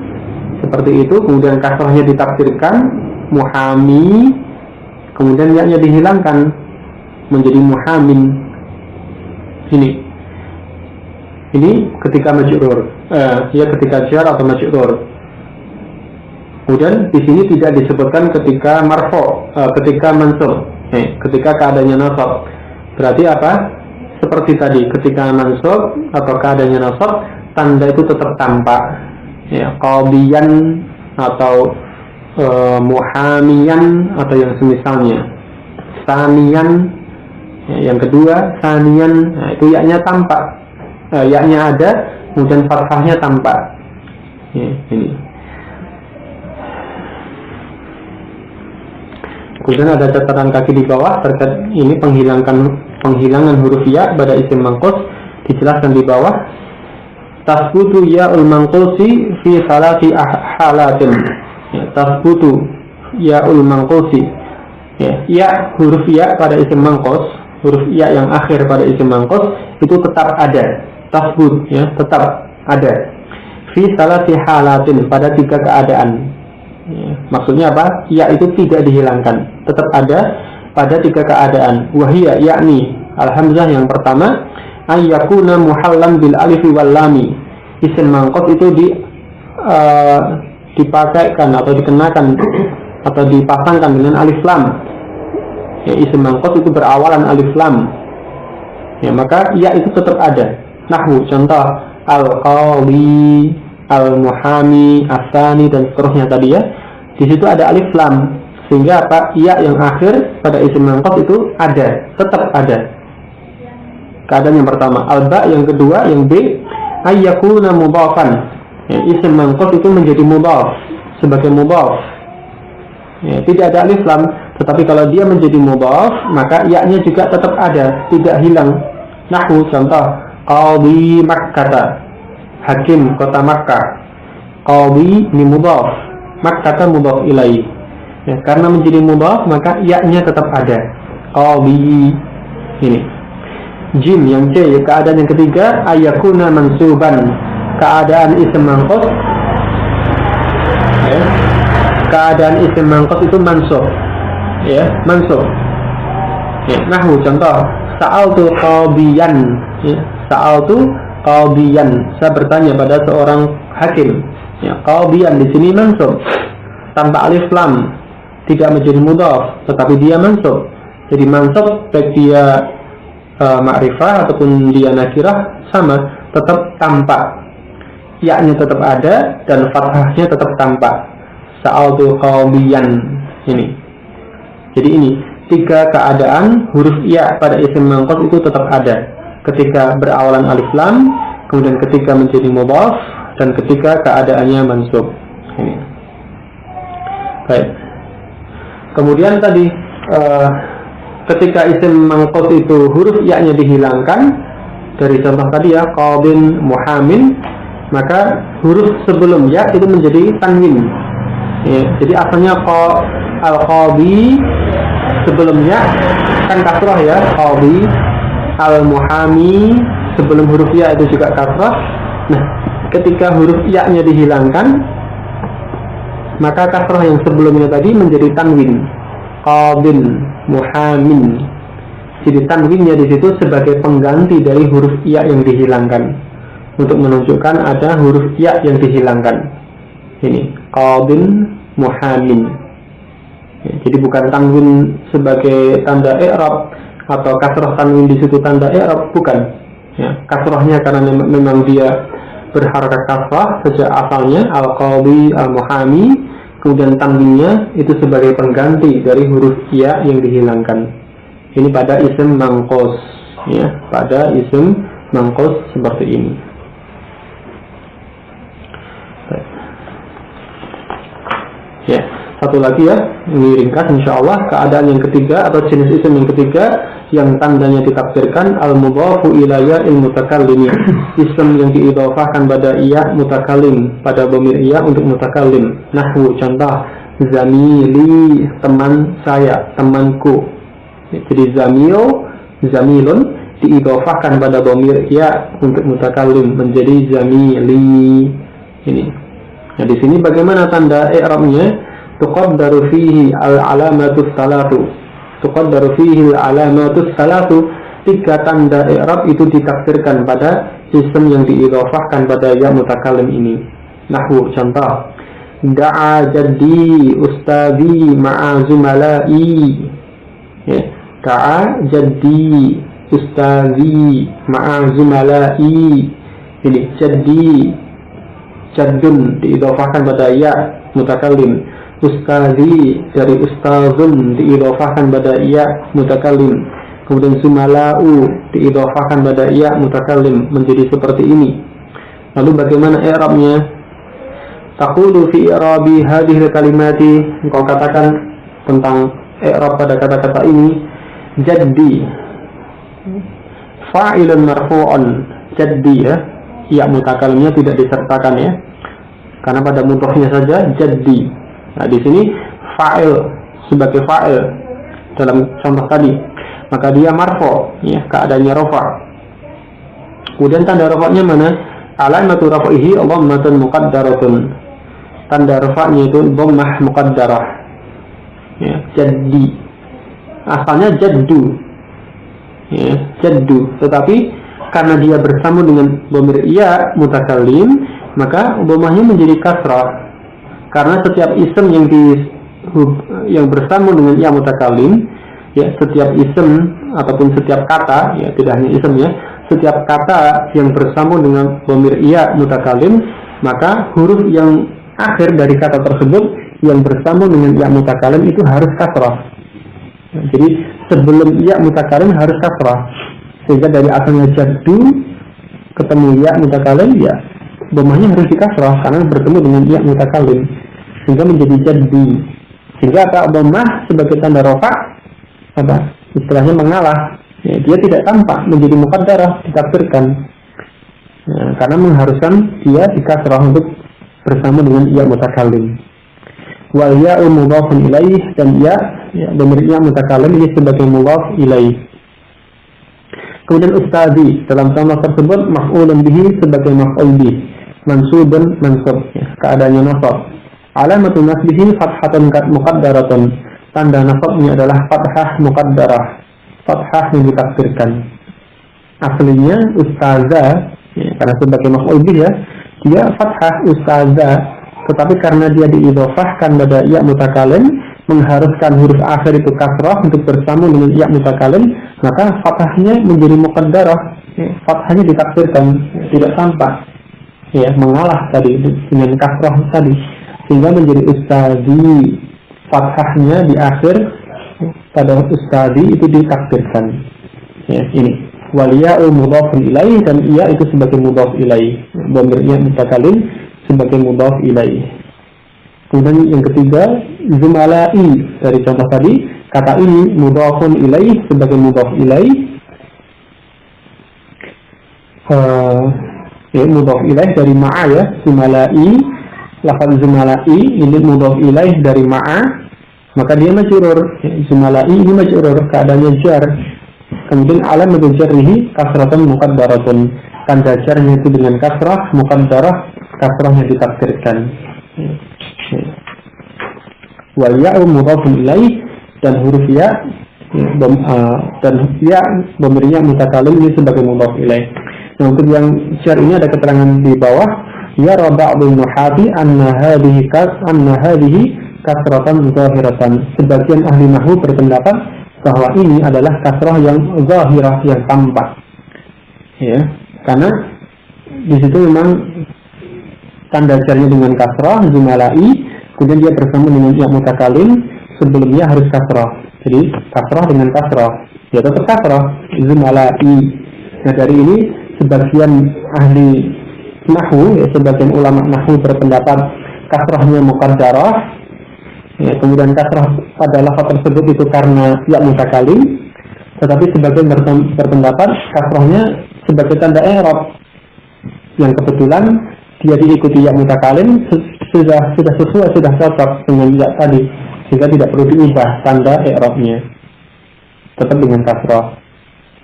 seperti itu, kemudian kasrahnya ditakdirkan muhami, kemudian ya-nya dihilangkan menjadi muhamin. Ini ketika majrur, ya, ketika jar atau majrur. Kemudian di sini tidak disebutkan ketika marfu, ketika mansub, ketika keadaannya nasab. Berarti apa? Seperti tadi, ketika mansub atau keadaannya nasab, tanda itu tetap tampak. Ya, qadiyan atau muhamiyan atau yang semisalnya. Saniyan, ya, yang kedua saniyan, nah, itu ya-nya tampak, ya-nya ada, kemudian fathahnya tampak. Ya, ini. Kemudian ada catatan kaki di bawah terkait ini penghilangan huruf ya pada isim manqus, dijelaskan di bawah. Tasbutu ya'ul manqusi fi salati halatin. ya, tasbutu ya'ul manqusi, ya huruf ya pada isim manqus, huruf ya yang akhir pada isim manqus itu tetap ada, tasbut ya, tetap ada fi salati halatin, pada 3 keadaan ya. Maksudnya apa? Ya itu tidak dihilangkan, tetap ada pada 3 keadaan. Wahia yakni al-hamzah yang pertama, ayyakuna muhallan bil alif wal lami, isim manqus itu dipakaikan atau dikenakan atau dipasangkan dengan alif lam ya, isim manqus itu berawalan alif lam ya, maka ya itu tetap ada. Nahwu contoh al-qadhi, al-muhami, as-sani dan seterusnya tadi ya, di situ ada alif lam, sehingga apa? Ya yang akhir pada isim manqus itu ada, tetap ada. Keadaan yang pertama. Al-ba yang kedua, yang B, ayyakuna mudhafan ya, isim manqus itu menjadi mudhaf, sebagai mudhaf ya, tidak ada alif lam, tetapi kalau dia menjadi mudhaf maka ya-nya juga tetap ada, tidak hilang. Nahwu contoh qadhi Makkah, hakim kota Makkah, qadhi ini mudhaf, Makkah mudhaf ilaih ya, karena menjadi mudhaf maka ya-nya tetap ada, qadhi ini. Jim yang C ya, keadaan yang ketiga, ayyakuna mansuban, keadaan isim manqus ya, keadaan isim manqus itu mansub ya, mansub ya. Nahwu contoh sa'altu qadiyan ya, sa'altu qadiyan, saya bertanya pada seorang hakim ya, qadiyan di sini mansub tanpa alif lam, tidak menjadi mudhaf tetapi dia mansub. Jadi mansub baik dia ma'rifah ataupun dia nakirah sama, tetap tampak, ya-nya tetap ada dan fathahnya tetap tampak. Sa'altu qadiyan ini. Jadi ini 3 keadaan huruf ya pada isim manqus itu tetap ada, ketika berawalan alif lam, kemudian ketika menjadi mudhaf, dan ketika keadaannya mansub. Ini. Baik. Kemudian tadi ketika isim manqus itu huruf ya-nya dihilangkan, dari contoh tadi ya, qadin muhamin, maka huruf sebelum ya itu menjadi tanwin ya, jadi asalnya al-qadhi, sebelumnya kan kasrah ya, qadhi, al-muhami, sebelum huruf ya itu juga kasrah. Nah, ketika huruf ya-nya dihilangkan, maka kasrah yang sebelumnya tadi menjadi tanwin, qadin muhamin. Jadi tanwinnya di situ sebagai pengganti dari huruf ya yang dihilangkan, untuk menunjukkan ada huruf ya yang dihilangkan. Ini qadin muhamin ya, jadi bukan tanwin sebagai tanda i'rab atau kasrah tanwin di situ tanda i'rab, bukan ya, kasrahnya karena memang dia berharakat kasrah sejak asalnya, al-qadhi al-muhami, kemudian tanwinnya itu sebagai pengganti dari huruf ya yang dihilangkan. Ini pada isim manqus ya, pada isim manqus seperti ini. Ya, satu lagi ya, ini ringkas insyaallah. Keadaan yang ketiga atau jenis isim yang ketiga yang tandanya ditafsirkan al-mudhafu ila ya'il mutakallim, isim yang diidhafahkan pada iya mutakallim, pada dhamir iya untuk mutakallim. Nahwu contoh zamili, teman saya, temanku. Jadi zamilun diidhafahkan pada dhamir iya untuk mutakallim menjadi zamili. Ini. Nah, di sini bagaimana tanda i'rabnya? Tuqaddaru fihi al-alamatus salatu. Tuqaddaru fihi al-alamatus salatu. 3 tanda i'rab itu ditakdirkan pada isim yang diidhafahkan pada ya mutakallim ini. Nahwu contoh da'a jaddi ustadi ma'a zumalai ya, da'a jaddi ustadi ma'a zumalai. Ini jaddi, jaddun diidhafahkan pada ya mutakallim, ustadi dari ustazun diidhafahkan pada ya mutakallim, kemudian sumalau diidhafahkan pada ya mutakallim menjadi seperti ini. Lalu bagaimana i'rabnya? Taqulu fi i'rabi hadhihi kalimati, engkau katakan tentang i'rab pada kata-kata ini, jaddi fa'ilun marfu'un, jaddi ya mutakallimnya tidak disertakan ya, karena pada mudhafnya saja jaddi. Nah, di sini fa'il sebagai fa'il dalam contoh tadi, maka dia marfu, ya, keadaannya rafa. Kemudian tanda rafa'nya mana? Alamatu rafa'ihi dhammatun muqaddaratun. Tanda rafa'nya itu dhammah muqaddarah. Ya, jaddi. Asalnya jaddu. Ya, jaddu. Tetapi karena dia bersambung dengan dhamir ya mutakallim, maka dhammahnya menjadi kasrah. Karena setiap isim yang bersambung dengan ya mutakallim, ya, setiap isim ataupun setiap kata, ya, tidak hanya isim, ya, setiap kata yang bersambung dengan dhamir ya mutakallim, maka huruf yang akhir dari kata tersebut yang bersambung dengan ya mutakallim itu harus kasrah. Ya, jadi sebelum ya mutakallim harus kasrah. Sehingga dari asalnya jaddu ketemu ya mutakallim, ya, dhammahnya harus dikasrah karena bertemu dengan ya mutakallim, sehingga menjadi jaddu. Sehingga kata dhammah sebagai tanda rafa, apa istilahnya mengalah, ya, dia tidak tampak menjadi muqaddarah, ditakdirkan, ya, karena mengharuskan dia dikasrah untuk bersama dengan ya mutakallim. Wal ya'u mudhafun ilaih, dan ya dhamir ya mutakallim ini sebagai mudhaf ilaih. Kemudian ustadi dalam contoh tersebut maf'ulun bihi sebagai maf'ul bih, mansubun mansub, ya, keadaannya nasab. Alamatu nasbihi fathatun muqaddaratun. Tanda nasabnya adalah fathah muqaddarah, fathah yang ditakdirkan. Aslinya ustaza, ya, karena sebagai maf'ul bih, ya, dia fathah ustaza, tetapi karena dia diidhofahkan pada ya mutakallim, mengharuskan huruf akhir itu kasrah untuk bersambung dengan ya mutakallim, maka fathahnya menjadi muqaddarah, ya, fathahnya ditakdirkan, ya, tidak tampak, ya, mengalah tadi dengan kasrah tadi, sehingga menjadi ustadi. Fathahnya di akhir pada ustadi itu ditakdirkan, ya, ini wal ya'u mudhafun ilaih, dan ia itu sebagai mudhaf ilaih, dhamir ya mutakallim sebagai mudhaf ilaih. Kemudian yang ketiga zumala'i, dari contoh tadi kata ini mudhafun ilaih sebagai mudhaf ilaih, ya, mudhaf ilaih dari ma'a, ya, zumala'i. Lafaz zumala'i ini mudhaf ilaih dari ma'a, maka dia majrur, ya, zumala'i ini majrur, keadaannya jar. Kemudian alamatu jarrihi kasratun muqaddaratun, tanda jarnya itu dengan kasrah muqaddarah, kasrah yang ditakdirkan. Wal ya'u mudhafun ilaih, dan huruf ya, dan ya dhamir mutakallim ini sebagai mudhaf ilaih. Nah, untuk yang jar ini ada keterangan di bawah. Ya ba'dul nuhati anna hadhihi kasratan zahiratan. Sebagian ahli nahwu berpendapat bahwa ini adalah kasrah yang zahirah, yang tampak, ya, karena di situ memang tanda jarnya dengan kasrah zumala'i, kemudian dia bersama dengan ya mutakallim, sebelumnya harus kasrah. Jadi kasrah dengan kasrah, ya, tetap kasrah zumala'i. Nah, dari ini sebagian ahli nahwu, ya, sebagian ulama nahwu berpendapat kasrahnya muqaddarah, ya, kemudian kasrah pada lafaz tersebut itu karena ya mutakallim, tetapi sebagian berpendapat kasrahnya sebagai tanda i'rab, yang kebetulan dia diikuti ya mutakallim, sudah sesuai, sudah cocok dengan ya tadi, sehingga tidak perlu diubah tanda i'rabnya, tetap dengan kasrah.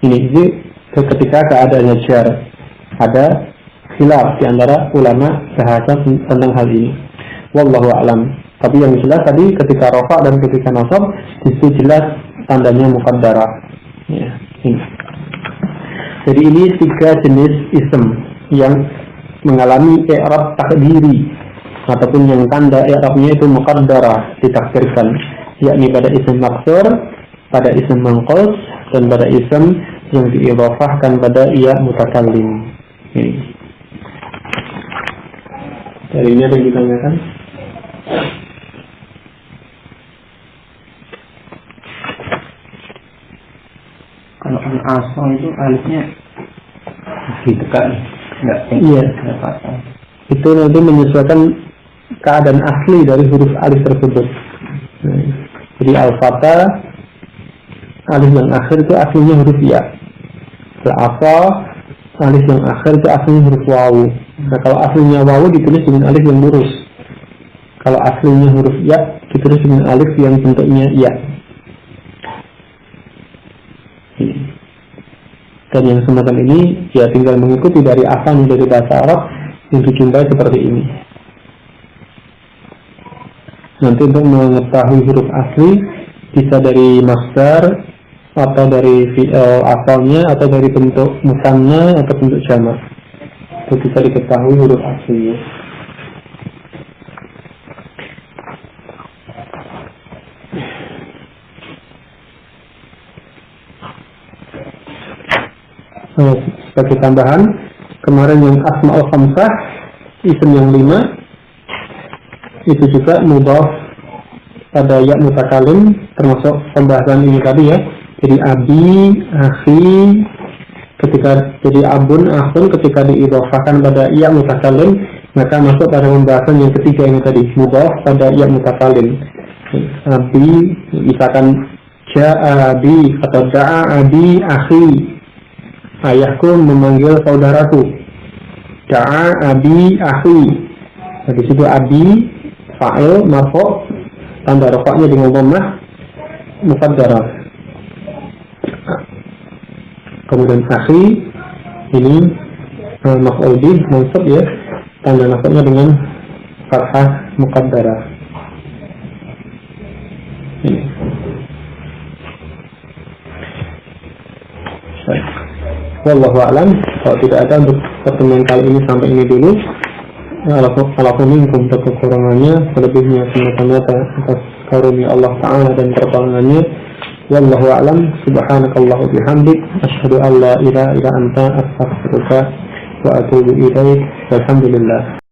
Ini ketika keadaannya jar, ada khilaf di antara ulama bahasa tentang hal ini. Wallahu a'lam. Tapi yang jelas tadi ketika rafa dan ketika nasab itu jelas tandanya muqaddarah. Ya, ini. Jadi ini 3 jenis ism yang mengalami i'rab takdiri, ataupun yang tanda i'rabnya itu muqaddarah, ditakdirkan, yakni pada ism maksur, pada ism manqus, dan pada ism yang diidhafahkan pada ya mutakallim. Ini. Dari ini ada yang ditanyakan? Kalau al-asal itu alifnya ditekan, enggak? Iya. Enggak. Itu nanti menyesuaikan keadaan asli dari huruf alif tersebut. Nah, jadi al-fatha, alif yang akhir itu aslinya huruf ya. Al-asal, alif yang akhir itu aslinya huruf wawu. Nah, kalau aslinya wawu ditulis dengan alif yang lurus. Kalau aslinya huruf ya ditulis dengan alif yang bentuknya ya. Dan yang semacam ini ya tinggal mengikuti dari asalnya dari bahasa Arab yang dijumpai seperti ini. Nanti untuk mengetahui huruf asli bisa dari masdar atau dari fi'il asalnya atau dari bentuk musanna atau bentuk jamak. Itu bisa diketahui huruf aslinya. Sebagai tambahan, kemarin yang asma'ul khamsah, isim yang 5 itu juga mudhaf pada ya mutakalim, termasuk pembahasan ini tadi ya. Jadi abi, akhi, ketika jadi abun, akhun ketika diidhofahkan pada ya mutakalim, maka masuk pada pembahasan yang ketiga ini tadi, mudhaf pada ya mutakalim. Abi, misalkan ja'a abi atau da'a abi akhi, ayahku memanggil saudaraku. Da'a abi akhi. Nah, di situ abi fa'il marfu' tanda rafa'nya dengan dhammah muqaddarah. Kemudian akhi ini maf'ul bih mansub ya, tanda nasabnya dengan fathah muqaddarah. Ini. Baik. Wallahu a'lam. Kalau tidak ada untuk pertemuan kali ini sampai ini dulu. Alaupun minkum kekurangannya, selebihnya semata-mata atas karunia Allah Ta'ala dan pertolongannya. Wallahu a'lam. Subhanakallahu bihamdik, asyhadu an la ilaha illa anta, astaghfiruka wa atubu ilaik. Walhamdulillah.